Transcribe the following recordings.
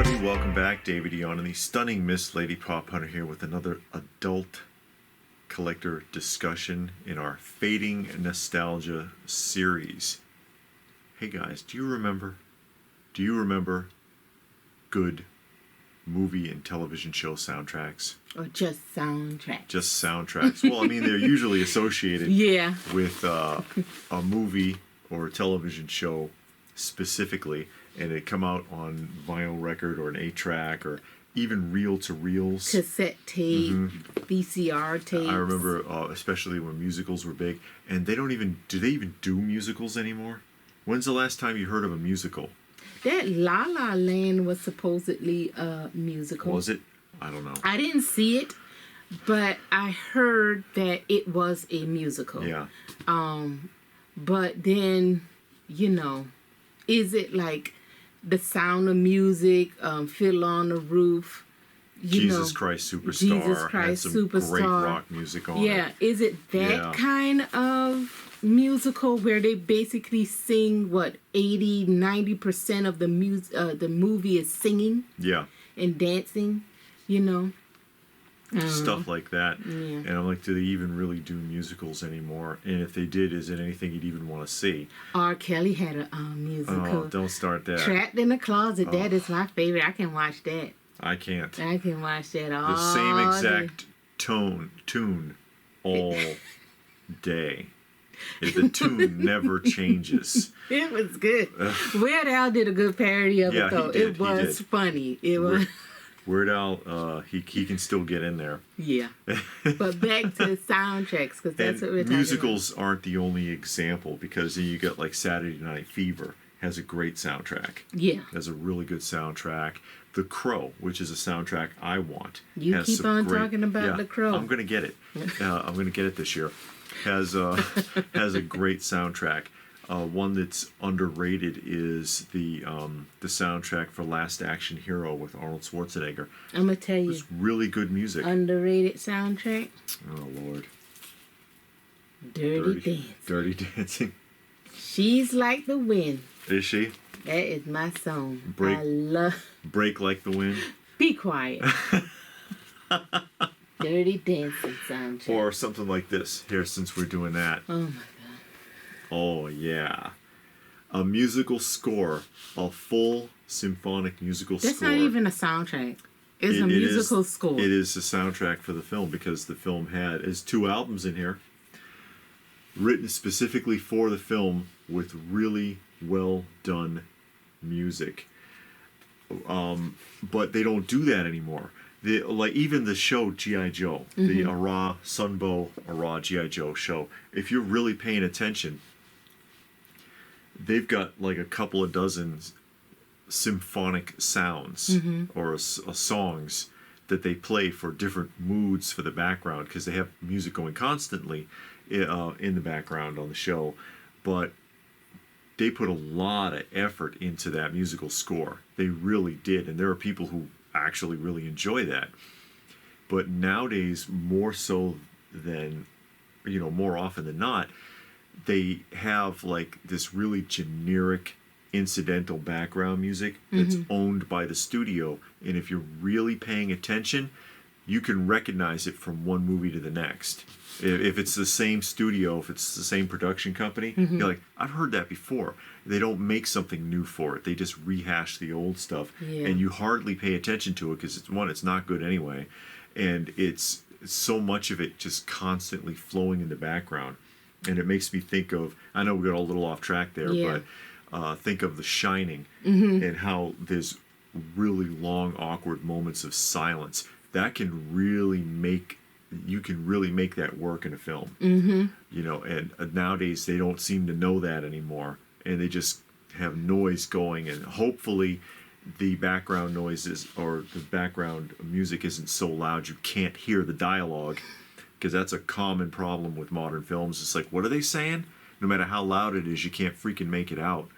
Welcome back, David Eon and the stunning Miss Lady Pop Hunter here with another adult collector discussion in our Fading Nostalgia series. Hey guys, do you remember good movie and television show soundtracks? Or just soundtracks? Just soundtracks. Well, I mean, they're usually associated with a movie or a television show specifically, and they come out on vinyl record or an 8-track or even reel-to-reels. Cassette tape, VCR tapes. I remember especially when musicals were big. And do they even do musicals anymore? When's the last time you heard of a musical? That La La Land was supposedly a musical. Was it? I don't know. I didn't see it, but I heard that it was a musical. Yeah. But then, is it like The Sound of Music, Fiddler on the Roof? Jesus Christ Superstar. Jesus Christ had some Superstar. Great rock music on it. Yeah, is it that kind of musical where they basically sing 80-90% of the movie is singing? Yeah. And dancing, Stuff like that. Yeah. And I'm like, do they even really do musicals anymore? And if they did, is it anything you'd even want to see? R. Kelly had a musical. Oh, don't start that. Trapped in the Closet. That is my favorite. I can watch that. I can't. I can watch that all The same exact tune all day. The tune never changes. It was good. Weird Al did a good parody of it, though. It was funny. It was. Weird Al, he can still get in there. Yeah. But back to soundtracks, because that's what we're talking musicals aren't the only example, because you get like Saturday Night Fever has a great soundtrack. Yeah. Has a really good soundtrack. The Crow, which is a soundtrack I want. You keep on talking about The Crow. I'm going to get it. I'm going to get it this year. Has a great soundtrack. One that's underrated is the soundtrack for Last Action Hero with Arnold Schwarzenegger. I'm going to tell you. It's really good music. Underrated soundtrack. Oh, Lord. Dirty Dancing. Dirty Dancing. She's Like the Wind. Is she? That is my song. Break Like the Wind. Be quiet. Dirty Dancing soundtrack. Or something like this here, since we're doing that. Oh, my God. Oh, yeah. A musical score. A full symphonic musical score. That's not even a soundtrack. It's a musical score. It is the soundtrack for the film, because the film has 2 albums in here written specifically for the film with really well done music. But they don't do that anymore. Even the show G.I. Joe, the Sunbow Ara G.I. Joe show, if you're really paying attention, they've got like a couple of dozen symphonic sounds or songs that they play for different moods for the background, because they have music going constantly in the background on the show. But they put a lot of effort into that musical score. They really did. And there are people who actually really enjoy that. But nowadays, more so than, more often than not, they have like this really generic incidental background music that's owned by the studio. And if you're really paying attention, you can recognize it from one movie to the next. If it's the same studio, if it's the same production company, you're like, I've heard that before. They don't make something new for it. They just rehash the old stuff. Yeah. And you hardly pay attention to it, because it's not good anyway. And it's so much of it just constantly flowing in the background. And it makes me think of, I know we got a little off track there, but think of The Shining and how there's really long, awkward moments of silence. That can really make that work in a film. And nowadays they don't seem to know that anymore, and they just have noise going, and hopefully the background noises or the background music isn't so loud you can't hear the dialogue, because that's a common problem with modern films. It's like, what are they saying? No matter how loud it is, you can't freaking make it out.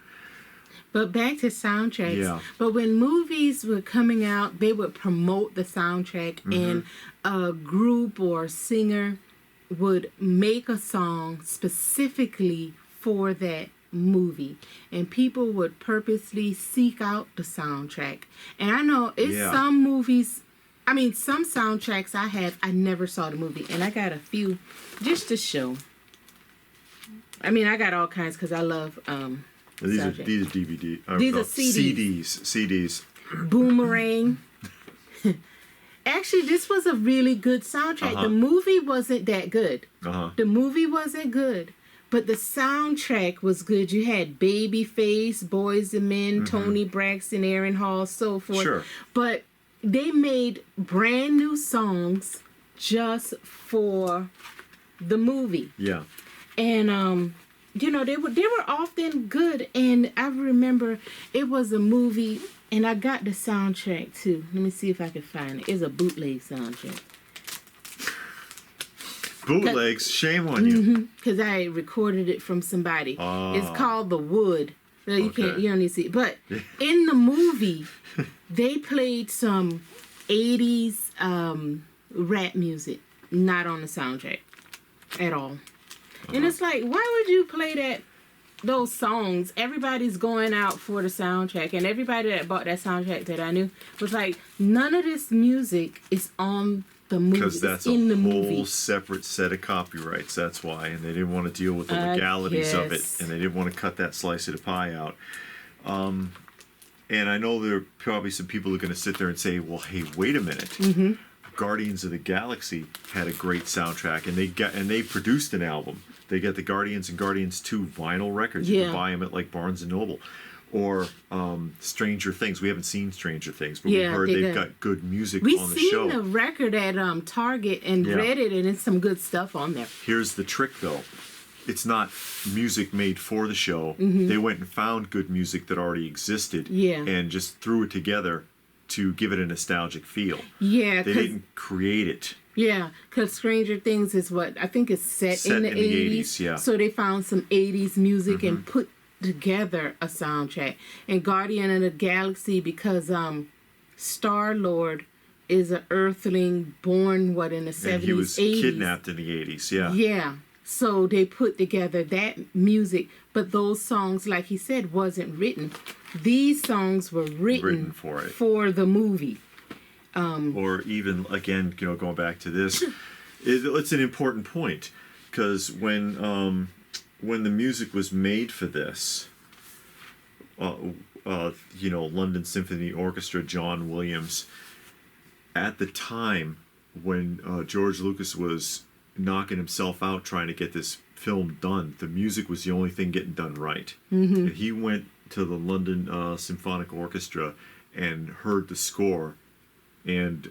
But back to soundtracks. Yeah. But when movies were coming out, they would promote the soundtrack, and a group or singer would make a song specifically for that movie, and people would purposely seek out the soundtrack. And I know it's some movies, I mean, some soundtracks I never saw the movie, and I got a few just to show. I mean, I got all kinds because I love these are DVD. These are CDs. CDs. Boomerang. Actually, this was a really good soundtrack. The movie wasn't that good. The movie wasn't good, but the soundtrack was good. You had Babyface, Boyz II Men, Tony Braxton, Aaron Hall, so forth. Sure. But they made brand new songs just for the movie. Yeah. And you know, they were often good. And I remember it was a movie, and I got the soundtrack too. Let me see if I can find it. It's a bootleg soundtrack. Bootlegs, shame on you. Because I recorded it from somebody. It's called The Wood. So you don't need to see it. But in the movie, they played some 80s rap music, not on the soundtrack at all. And it's like, why would you play those songs? Everybody's going out for the soundtrack, and everybody that bought that soundtrack that I knew was like, none of this music is on the movie. Because that's in the a whole movie. separate set of copyrights. That's why, and they didn't want to deal with the legalities of it, and they didn't want to cut that slice of the pie out. And I know there are probably some people who are going to sit there and say, "Well, hey, wait a minute." Guardians of the Galaxy had a great soundtrack, and they produced an album. They got the Guardians and Guardians 2 vinyl records. You can buy them at like Barnes and Noble. Or Stranger Things. We haven't seen Stranger Things, but we heard they've got good music on the show. We've seen the record at Target and read it, and it's some good stuff on there. Here's the trick, though. It's not music made for the show. They went and found good music that already existed and just threw it together to give it a nostalgic feel. Yeah. They didn't create it. Yeah, because Stranger Things is what I think is set in the 80s. Yeah. So they found some 80s music and put together a soundtrack. And Guardian of the Galaxy, because Star-Lord is an Earthling born in the 70s, and he was 80s. Kidnapped in the 80s. Yeah. Yeah. So they put together that music, but those songs, like he said, wasn't written. These songs were written for the movie. Or even, again, going back to this, it's an important point, because when the music was made for this, London Symphony Orchestra, John Williams, at the time when George Lucas was knocking himself out trying to get this film done, the music was the only thing getting done right. And he went to the London Symphonic Orchestra and heard the score and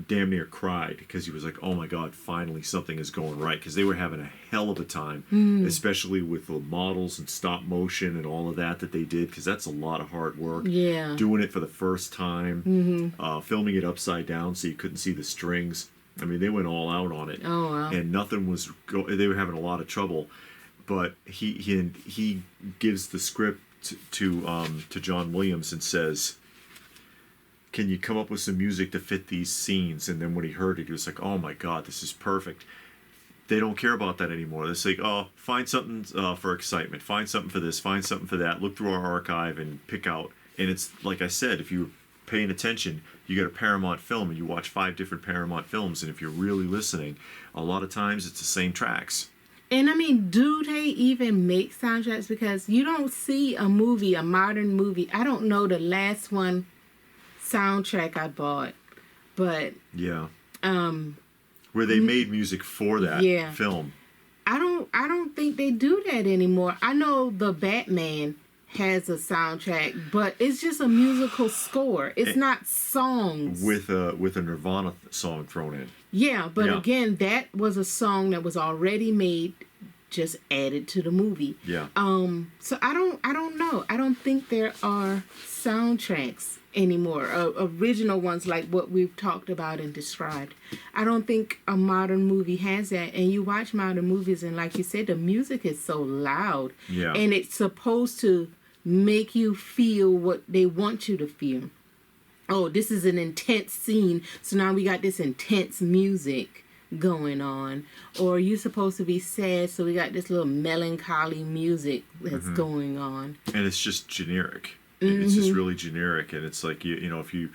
damn near cried, because he was like, oh my God, finally something is going right, because they were having a hell of a time, especially with the models and stop motion and all of that they did, because that's a lot of hard work. Doing it for the first time, filming it upside down so you couldn't see the strings. I mean, they went all out on it. Oh, wow. And nothing was they were having a lot of trouble, but he gives the script to John Williams and says, can you come up with some music to fit these scenes? And then when he heard it, he was like, oh my God, this is perfect. They don't care about that anymore. They're like, oh, find something for excitement. Find something for this. Find something for that. Look through our archive and pick out. And it's, like I said, if you're paying attention, you get a Paramount film and you watch 5 different Paramount films. And if you're really listening, a lot of times it's the same tracks. And I mean, do they even make soundtracks? Because you don't see a modern movie. I don't know the last one soundtrack I bought, but where they made music for that film. I don't think they do that anymore. I know the Batman has a soundtrack, but it's just a musical score. It's not songs with a Nirvana song thrown in. Yeah, but again, that was a song that was already made, just added to the movie. Yeah. So I don't know. I don't think there are soundtracks anymore, original ones like what we've talked about and described. I don't think a modern movie has that. And you watch modern movies, and like you said, the music is so loud. Yeah. And it's supposed to make you feel what they want you to feel. Oh, this is an intense scene, so now we got this intense music. going on, or you're supposed to be sad, so we got this little melancholy music that's going on. And it's just generic. It's just really generic, and it's like you know if you're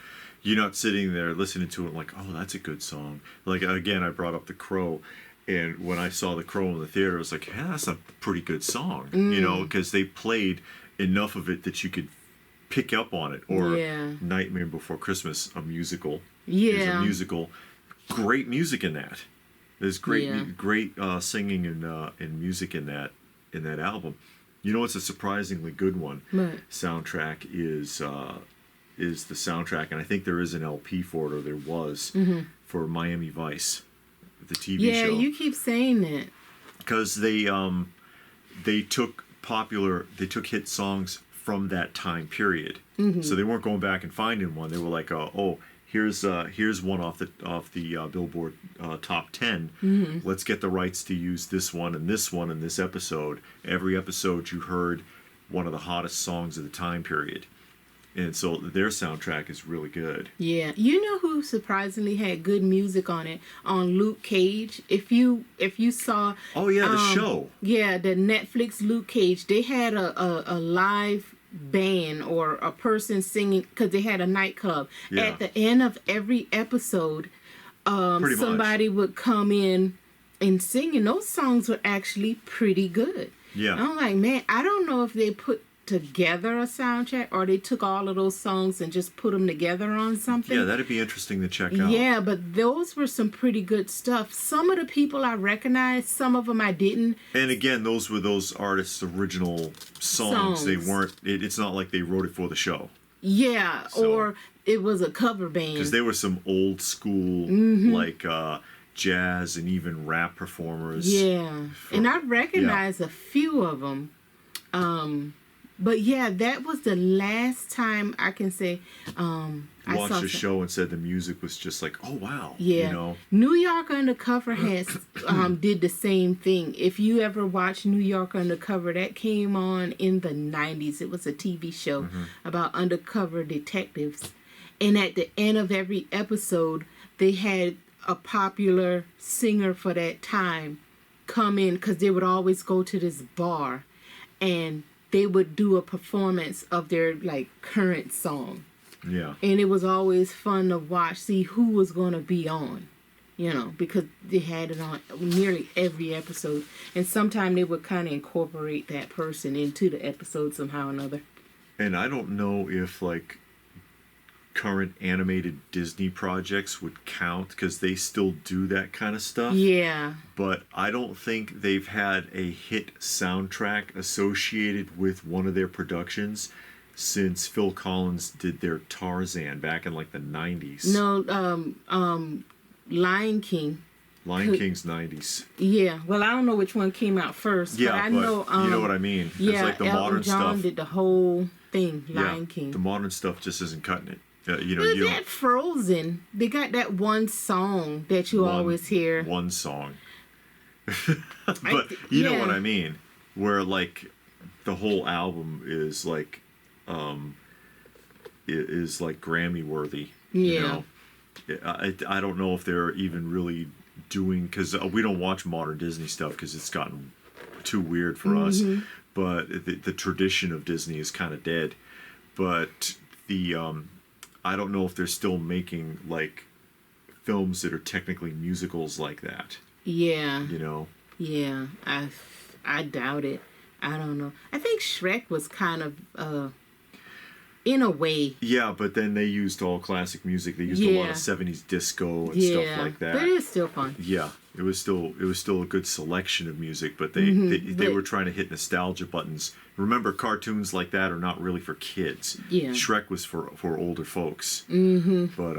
not sitting there listening to it like, oh, that's a good song. Like again, I brought up The Crow, and when I saw The Crow in the theater, I was like, yeah, that's a pretty good song, you know, because they played enough of it that you could pick up on it. Or Nightmare Before Christmas, a musical. Is a musical. Great music in that. There's great singing and music in that album. You know, it's a surprisingly good one. Soundtrack is the soundtrack, and I think there is an LP for it, or there was for Miami Vice, the TV show. Yeah, you keep saying that. Because they took hit songs from that time period, so they weren't going back and finding one. They were like, oh, here's one off the Billboard top 10. Let's get the rights to use this one and this episode. Every episode you heard one of the hottest songs of the time period, and so their soundtrack is really good. Yeah, you know who surprisingly had good music on it? On Luke Cage. If you saw, the show. Yeah, the Netflix Luke Cage. They had a live band or a person singing, because they had a nightclub. At the end of every episode, somebody would come in and sing, and those songs were actually pretty good. Yeah, I'm like, man, I don't know if they put together a soundtrack or they took all of those songs and just put them together on something. Yeah, that'd be interesting to check out. Yeah, but those were some pretty good stuff. Some of the people I recognized, some of them I didn't. And again, those were those artists' original songs. They weren't, it's not like they wrote it for the show. Yeah, or it was a cover band. Because there were some old school, like jazz and even rap performers. Yeah, and I recognized a few of them. But yeah, that was the last time I can say I watched the show and said the music was just like, oh wow. Yeah. You know? New York Undercover has did the same thing. If you ever watched New York Undercover, that came on in the 90s. It was a TV show about undercover detectives. And at the end of every episode, they had a popular singer for that time come in, because they would always go to this bar and they would do a performance of their like current song. Yeah. And it was always fun to watch, see who was going to be on, you know, because they had it on nearly every episode. And sometimes they would kind of incorporate that person into the episode somehow or another. And I don't know if like current animated Disney projects would count, because they still do that kind of stuff. Yeah. But I don't think they've had a hit soundtrack associated with one of their productions since Phil Collins did their Tarzan back in like the 90s. No, Lion King. Lion King's 90s. Yeah. Well, I don't know which one came out first. Yeah, but I know. You know what I mean. Yeah, it's like the Elton modern John stuff. did the whole thing. Lion King. The modern stuff just isn't cutting it. You know, But that Frozen, they got that one song that you always hear. One song. But you know what I mean, where like the whole album is like Grammy worthy. Yeah. You know? I don't know if they're even really doing, because we don't watch modern Disney stuff because it's gotten too weird for us. But the tradition of Disney is kind of dead. But the I don't know if they're still making like films that are technically musicals like that. Yeah. You know? Yeah. I doubt it. I don't know. I think Shrek was kind of in a way. Yeah, but then they used all classic music. They used a lot of 70s disco and stuff like that. But it's still fun. Yeah. It was still a good selection of music, but they were trying to hit nostalgia buttons. Remember, cartoons like that are not really for kids. Yeah. Shrek was for older folks. But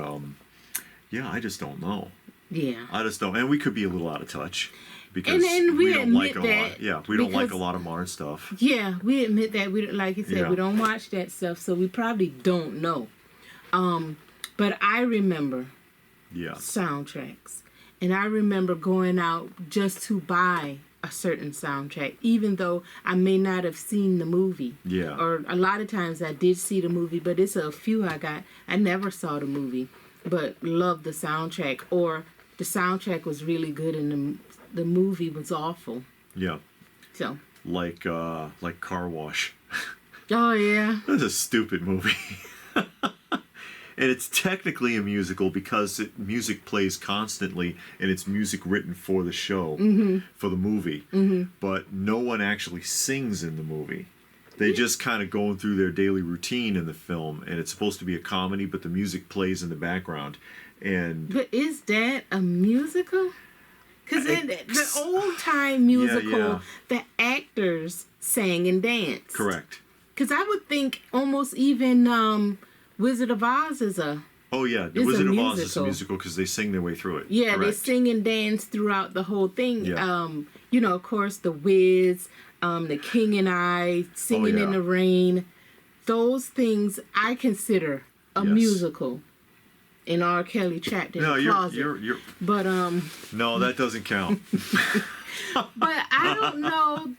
yeah, I just don't know. Yeah. I just don't, and we could be a little out of touch because and we don't like a that. lot. Yeah, we don't like a lot of modern stuff. Yeah, we admit that. We, like you said, we don't watch that stuff, so we probably don't know. But I remember soundtracks. And I remember going out just to buy a certain soundtrack, even though I may not have seen the movie. Yeah. Or a lot of times I did see the movie, but it's a few I never saw the movie, but loved the soundtrack. Or the soundtrack was really good and the movie was awful. Yeah. So. Like Car Wash. Oh yeah. That's a stupid movie. And it's technically a musical because music plays constantly, and it's music written for the show, for the movie. But no one actually sings in the movie. They just kind of going through their daily routine in the film, and it's supposed to be a comedy, but the music plays in the background. But is that a musical? Because in the old time musical, the actors sang and danced. Correct. Because I would think almost even Wizard of Oz is a. Oh yeah, the Wizard of Oz is a musical because they sing their way through it. Yeah, correct. They sing and dance throughout the whole thing. Yeah. Of course, the Wiz, the King and I, Singing in the Rain. Those things I consider a musical. And R. Kelly trapped in the closet. You're. But No, that doesn't count. But I don't know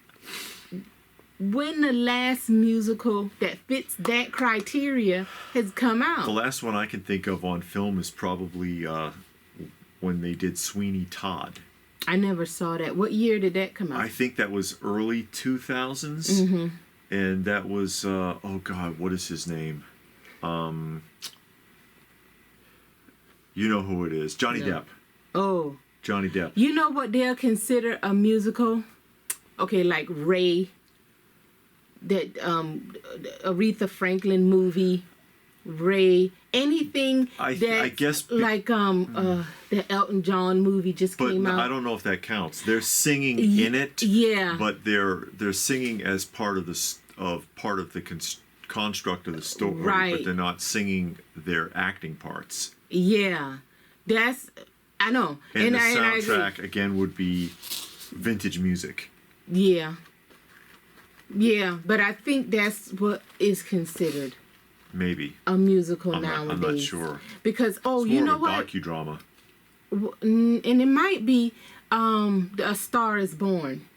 when the last musical that fits that criteria has come out. The last one I can think of on film is probably when they did Sweeney Todd. I never saw that. What year did that come out? I think that was early 2000s. And that was, oh God, what is his name? You know who it is. Johnny Depp. Oh. Johnny Depp. You know what they'll consider a musical? Okay, like Ray. That Aretha Franklin movie. Ray. Anything I guess like the Elton John movie just came out. I don't know if that counts. They're singing in it. Yeah. But they're singing as part of the construct of the story. Right. But they're not singing their acting parts. Yeah, I know. And the soundtrack again would be vintage music. Yeah. Yeah, but I think that's what is considered maybe a musical nowadays. I'm not sure. Because it's you know more of a what? docudrama. And it might be A Star Is Born.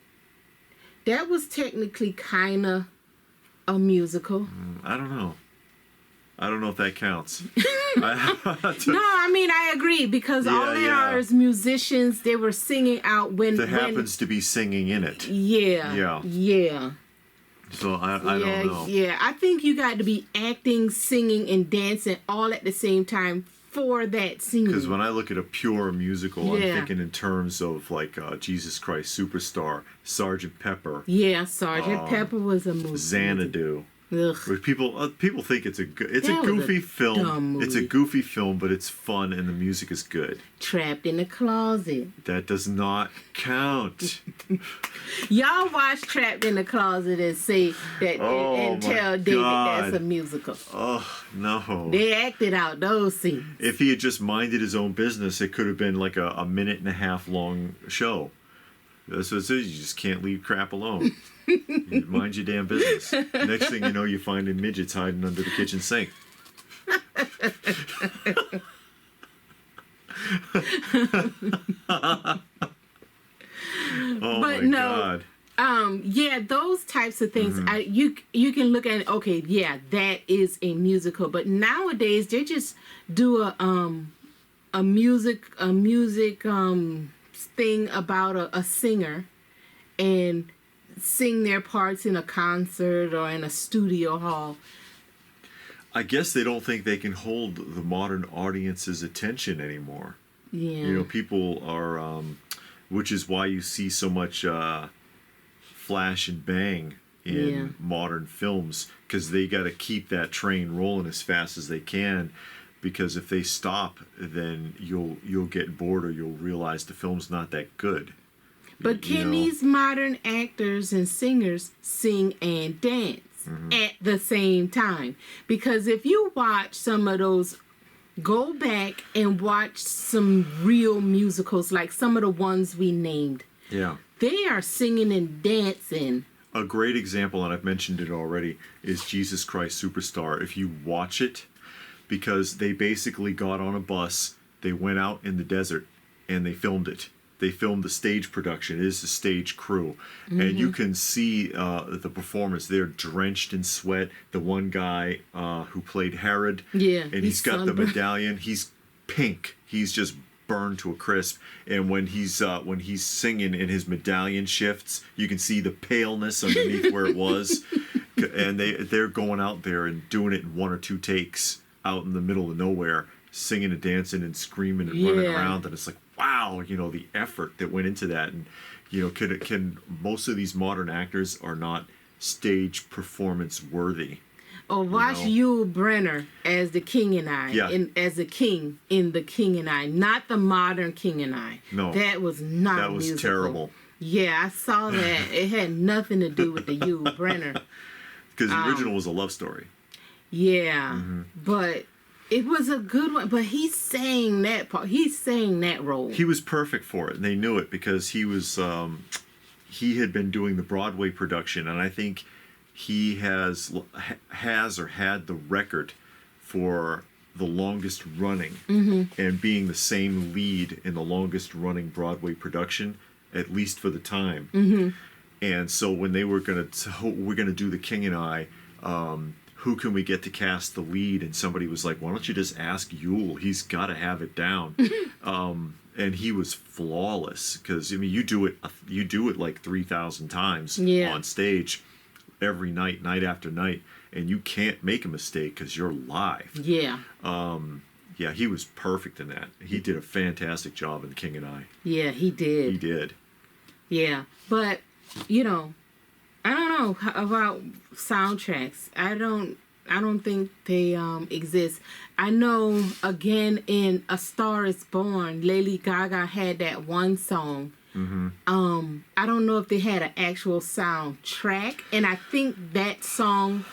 That was technically kind of a musical. I don't know. I don't know if that counts. No, I mean, I agree because all they are is musicians. They were singing out when there happens to be singing in it. Yeah. So I don't know. Yeah, I think you got to be acting, singing, and dancing all at the same time for that scene. Because when I look at a pure musical, I'm thinking in terms of like Jesus Christ Superstar, Sgt. Pepper. Yeah, Sgt. Pepper was a movie. Xanadu. Ugh. People think it's a goofy film. It's a goofy film, but it's fun and the music is good. Trapped in the Closet. That does not count. Y'all watch Trapped in the Closet and say that and tell David that's a musical. Oh no. They acted out those scenes. If he had just minded his own business, it could have been like a 1.5 minute long show. That's what it says. You just can't leave crap alone. You mind your damn business. Next thing you know, you're finding midgets hiding under the kitchen sink. God. Yeah, those types of things. You can look at it, okay, yeah, that is a musical. But nowadays they just do a music thing about a singer and sing their parts in a concert or in a studio hall. I guess they don't think they can hold the modern audience's attention anymore. Yeah. People are, which is why you see so much flash and bang in modern films, because they got to keep that train rolling as fast as they can. Because if they stop, then you'll get bored or you'll realize the film's not that good. But can these modern actors and singers sing and dance at the same time? Because if you watch some of those, go back and watch some real musicals, like some of the ones we named. Yeah. They are singing and dancing. A great example, and I've mentioned it already, is Jesus Christ Superstar. If you watch it, because they basically got on a bus, they went out in the desert, and they filmed it. They filmed the stage production. It is the stage crew. And you can see the performance. They're drenched in sweat. The one guy who played Herod, and he's got the medallion. He's pink. He's just burned to a crisp. And when he's singing and his medallion shifts, you can see the paleness underneath where it was. And they're going out there and doing it in 1 or 2 takes out in the middle of nowhere, singing and dancing and screaming and running around. And it's like, wow, the effort that went into that. And can most of these modern actors are not stage performance worthy. Or watch Yul Brynner as the King and I, as the king in The King and I, not the modern King and I. No, that was not. That was musical. terrible. Yeah, I saw that. It had nothing to do with the Yul Brynner. Because the original was a love story. Yeah, but it was a good one. But he sang that part. He sang that role. He was perfect for it, and they knew it because he was. He had been doing the Broadway production, and I think he has or had the record for the longest running and being the same lead in the longest running Broadway production, at least for the time. And so when they were we're gonna do The King and I, who can we get to cast the lead? And somebody was like, why don't you just ask Yul? He's got to have it down. And he was flawless because you do it like 3,000 times on stage every night, night after night, and you can't make a mistake because you're live. Yeah. Yeah, he was perfect in that. He did a fantastic job in The King and I. Yeah, he did. He did. Yeah, but I don't know about soundtracks. I don't think they exist. I know, again, in A Star Is Born, Lady Gaga had that one song. I don't know if they had an actual soundtrack, and I think that song,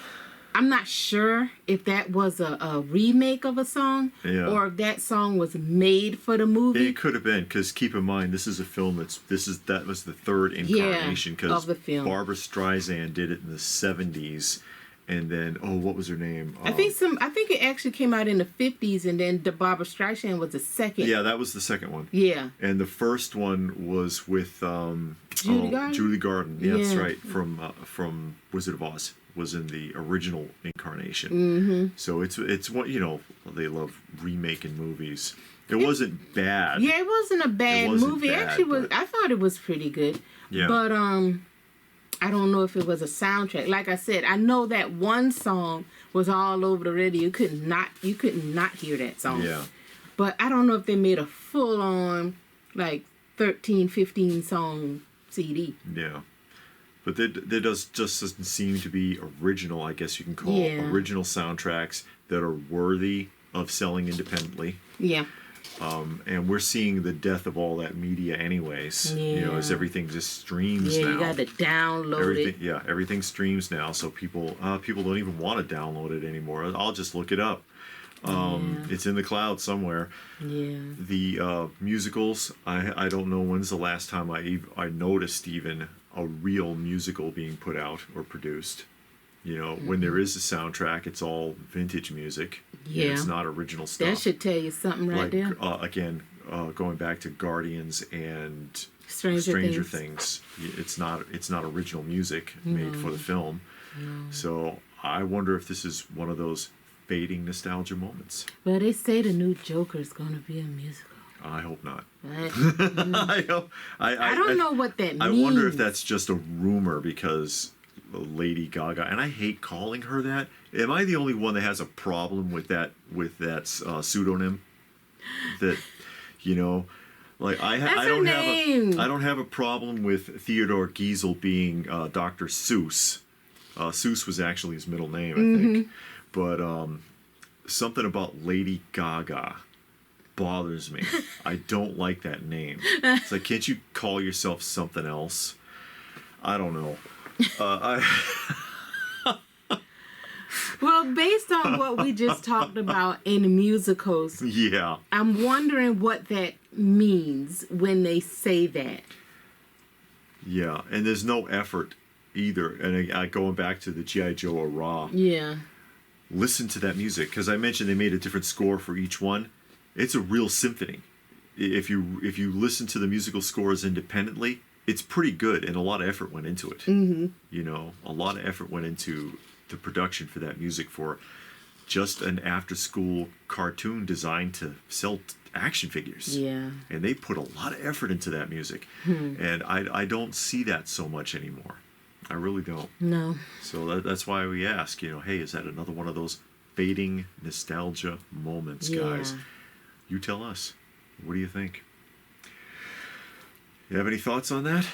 I'm not sure if that was a remake of a song or if that song was made for the movie. It could have been, because keep in mind, this is a film that was the third incarnation, because Barbra Streisand did it in the 70s. And then, what was her name? I think it actually came out in the 50s, and then the Barbra Streisand was the second. Yeah, that was the second one. Yeah. And the first one was with Julie Garden. Julie Garden. Yeah, that's right. From Wizard of Oz was in the original incarnation. So it's what they love remaking movies. It wasn't bad. Yeah, it wasn't a bad movie. Bad, actually, I thought it was pretty good. Yeah. But I don't know if it was a soundtrack. Like I said, I know that one song was all over the radio. You could not hear that song. Yeah. But I don't know if they made a full-on, like, 13, 15 song CD. Yeah. But there just doesn't seem to be original, I guess you can call original soundtracks that are worthy of selling independently. Yeah. And we're seeing the death of all that media anyways. As everything just streams now. Yeah, you got to download it. Yeah, everything streams now, so people don't even want to download it anymore. I'll just look it up. It's in the cloud somewhere. Yeah. The musicals, I don't know when's the last time I noticed even a real musical being put out or produced. When there is a soundtrack, it's all vintage music. Yeah. It's not original stuff. That should tell you something right there. Again, going back to Guardians and Stranger Things. It's not original music made for the film. So I wonder if this is one of those fading nostalgia moments. Well, they say the new Joker is going to be a musical. I hope not. I don't know what that means. I wonder if that's just a rumor because Lady Gaga, and I hate calling her that. Am I the only one that has a problem with that pseudonym? That I don't have a problem with Theodore Geisel being Dr. Seuss. Seuss was actually his middle name, I think. But something about Lady Gaga bothers me. I don't like that name. It's like, can't you call yourself something else? I don't know. Well, based on what we just talked about in musicals, I'm wondering what that means when they say that. Yeah, and there's no effort either. And going back to the G.I. Joe or Raw. Yeah. Listen to that music, because I mentioned they made a different score for each one. It's a real symphony. If you listen to the musical scores independently, it's pretty good, and a lot of effort went into it. A lot of effort went into the production for that music for just an after-school cartoon designed to sell action figures. Yeah. And they put a lot of effort into that music. And I don't see that so much anymore. I really don't. No. So that's why we ask, hey, is that another one of those fading nostalgia moments, guys? You tell us. What do you think? You have any thoughts on that?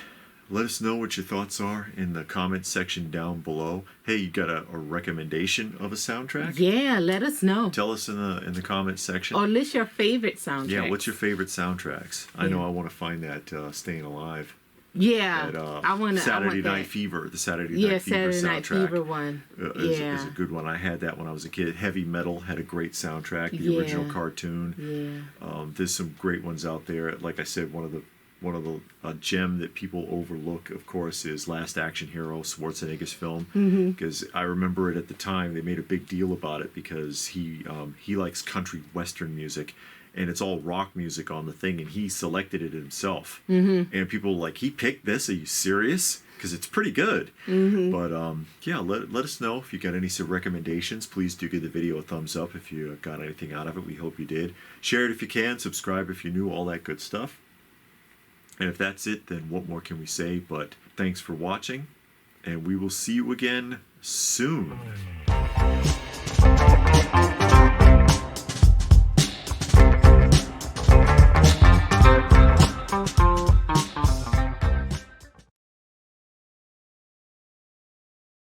Let us know what your thoughts are in the comment section down below. Hey, you got a recommendation of a soundtrack? Yeah, let us know. Tell us in the comment section. Or list your favorite soundtrack. Yeah, what's your favorite soundtracks? I know I want to find that Staying Alive. Yeah, I want Saturday Night Fever, the Saturday Night Night Fever Saturday Night soundtrack. Fever one. Is a good one. I had that when I was a kid. Heavy Metal had a great soundtrack. The original cartoon. Yeah. There's some great ones out there. Like I said, one of the gem that people overlook, of course, is Last Action Hero, Schwarzenegger's film. Because I remember it at the time. They made a big deal about it because he likes country western music. And it's all rock music on the thing, and he selected it himself. And people were like, he picked this? Are you serious? Because it's pretty good. But yeah, let us know if you got any recommendations. Please do give the video a thumbs up if you got anything out of it. We hope you did. Share it if you can. Subscribe if you're new. All that good stuff. And if that's it, then what more can we say? But thanks for watching, and we will see you again soon.